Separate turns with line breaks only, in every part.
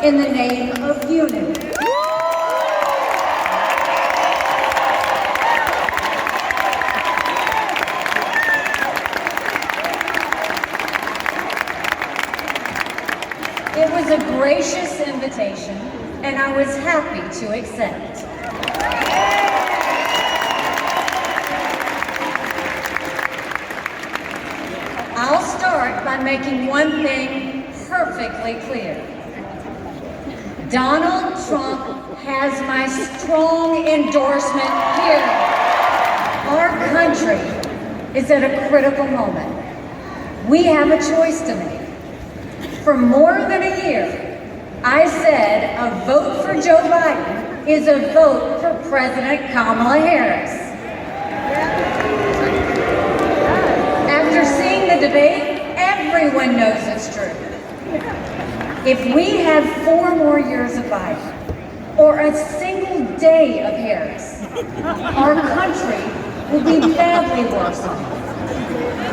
in the name of unity. It was a gracious invitation, and I was happy to accept. I'll start by making one thing perfectly clear. Donald Trump has my strong endorsement, period. Our country is at a critical moment. We have a choice to make. For more than a year, I said a vote for Joe Biden is a vote for President Kamala Harris. After seeing the debate, everyone knows it's true. If we have 4 more years of Biden, or a single day of Harris, our country will be badly worse off.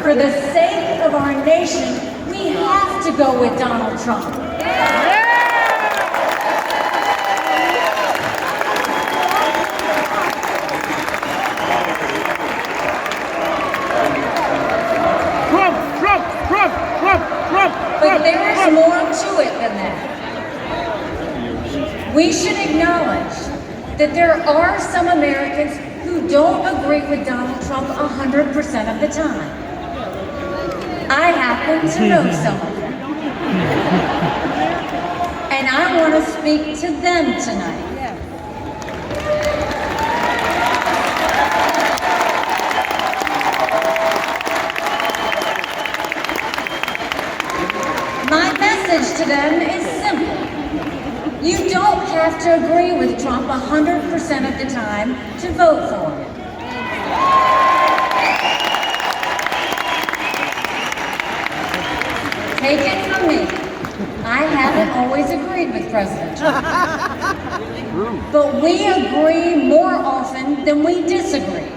For the sake of our nation, we have to go with Donald Trump. But there is more to it than that. We should acknowledge that there are some Americans who don't agree with Donald Trump 100% of the time. I happen to know some of them. And I want to speak to them tonight. My message to them is simple. You don't have to agree with Trump 100% of the time to vote for him. Take it from me, I haven't always agreed with President Trump. But we agree more often than we disagree.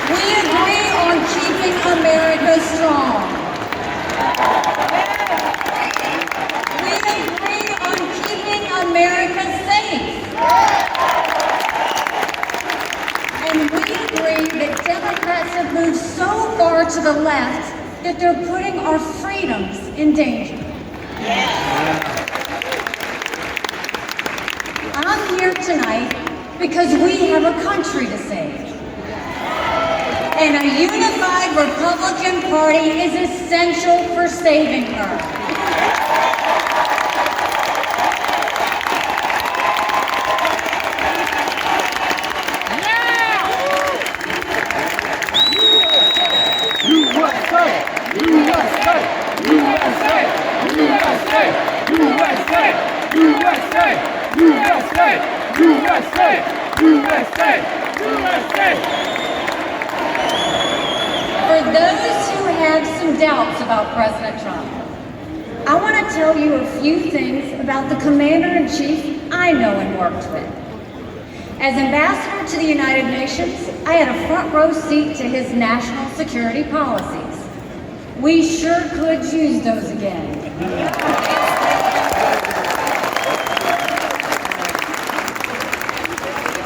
We agree on keeping America strong. We agree on keeping America safe. And we agree that Democrats have moved so far to the left that they're putting our freedoms in danger. I'm here tonight because we have a country to save. And a unified Republican Party is essential for saving her. For those who have some doubts about President Trump, I want to tell you a few things about the Commander-in-Chief I know and worked with. As Ambassador to the United Nations, I had a front row seat to his national security policies. We sure could use those again.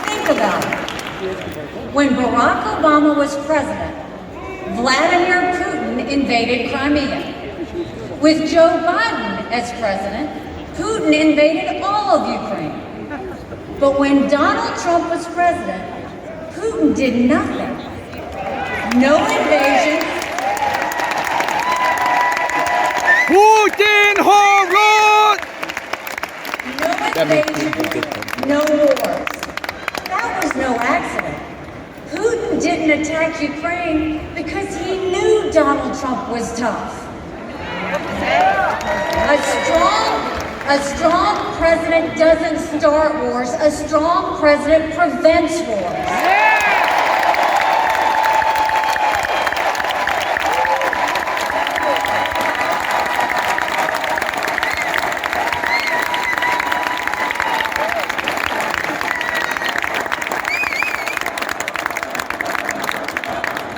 Think about it. When Barack Obama was president, Vladimir Putin invaded Crimea. With Joe Biden as president, Putin invaded all of Ukraine. But when Donald Trump was president, Putin did nothing. No invasion.
Putin horror!
No invasion, no wars. That was no accident. Putin didn't attack Ukraine because he knew Donald Trump was tough. A strong president doesn't start wars. A strong president prevents wars.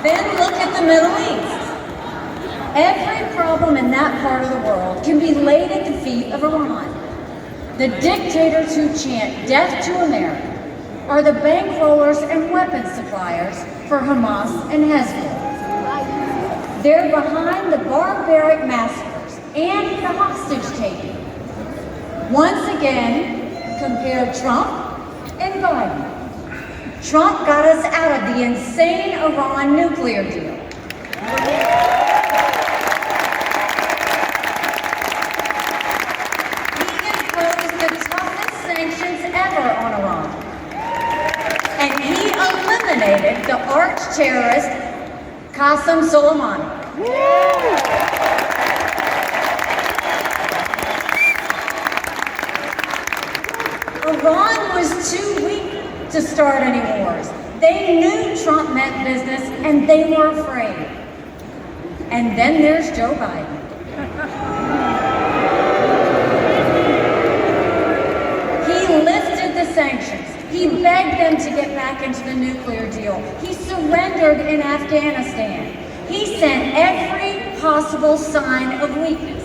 Then look at the Middle East. Every problem in that part of the world can be laid at the feet of Iran. The dictators who chant death to America are the bankrollers and weapons suppliers for Hamas and Hezbollah. They're behind the barbaric massacres and the hostage-taking. Once again, compare Trump and Biden. Trump got us out of the insane Iran nuclear deal. He imposed the toughest sanctions ever on Iran. And he eliminated the arch-terrorist Qasem Soleimani. Iran was too weak to start any wars. They knew Trump meant business and they were afraid. And then there's Joe Biden. He lifted the sanctions. He begged them to get back into the nuclear deal. He surrendered in Afghanistan. He sent every possible sign of weakness.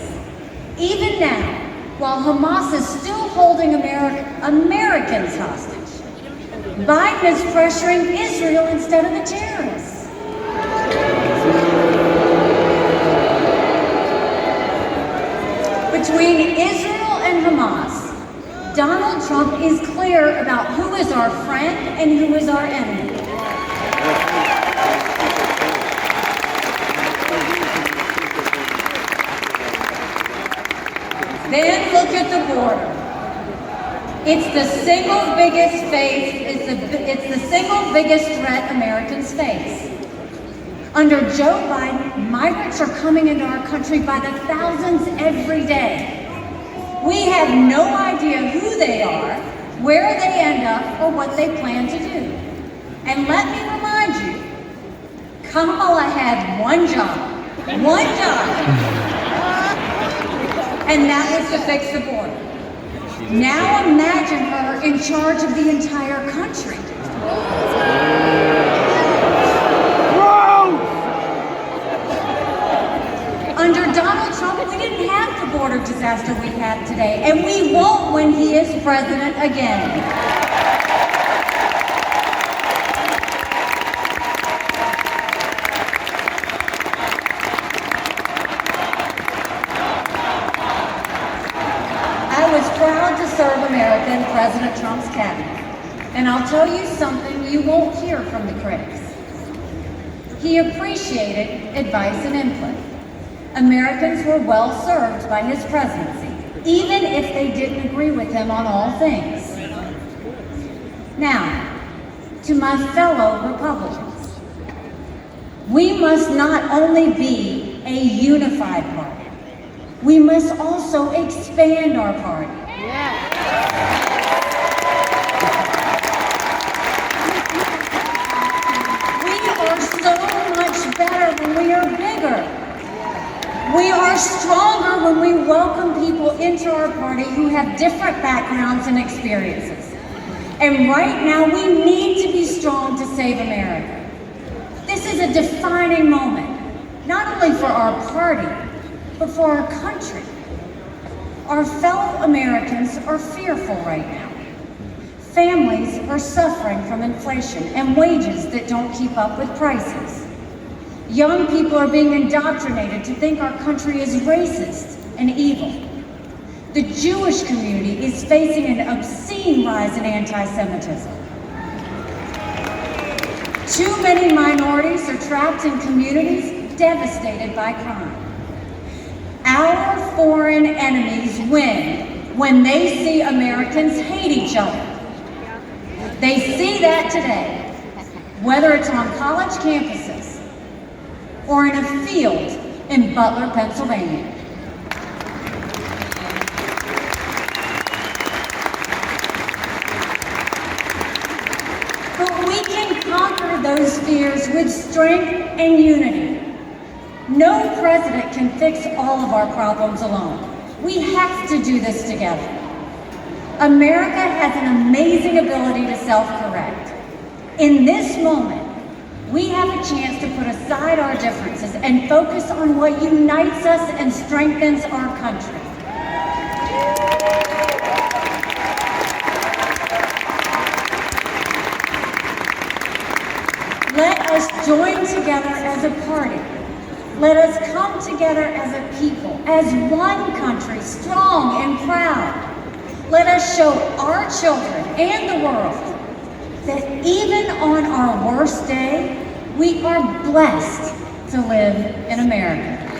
Even now, while Hamas is still holding Americans hostage, Biden is pressuring Israel instead of the terrorists. Between Israel and Hamas, Donald Trump is clear about who is our friend and who is our enemy. Then look at the border. It's the single biggest threat Americans face. Under Joe Biden, migrants are coming into our country by the thousands every day. We have no idea who they are, where they end up, or what they plan to do. And let me remind you, Kamala had one job, and that was to fix the border. Now imagine her in charge of the entire country. Under Donald Trump, we didn't have the border disaster we have today, and we won't when he is president again. I was proud to serve America in President Trump's cabinet, and I'll tell you something you won't hear from the critics. He appreciated advice and input. Americans were well served by his presidency, even if they didn't agree with him on all things. Now, to my fellow Republicans, we must not only be a unified party, we must also expand our party. We are so much better when we are bigger. We are stronger when we welcome people into our party who have different backgrounds and experiences. And right now, we need to be strong to save America. This is a defining moment, not only for our party, but for our country. Our fellow Americans are fearful right now. Families are suffering from inflation and wages that don't keep up with prices. Young people are being indoctrinated to think our country is racist and evil. The Jewish community is facing an obscene rise in anti-Semitism. Too many minorities are trapped in communities devastated by crime. Our foreign enemies win when they see Americans hate each other. They see that today, whether it's on college campuses or in a field in Butler, Pennsylvania. But we can conquer those fears with strength and unity. No president can fix all of our problems alone. We have to do this together. America has an amazing ability to self-correct. In this moment, we have a chance to put aside our differences and focus on what unites us and strengthens our country. Let us join together as a party. Let us come together as a people, as one country, strong and proud. Let us show our children and the world that even on our worst day, we are blessed to live in America.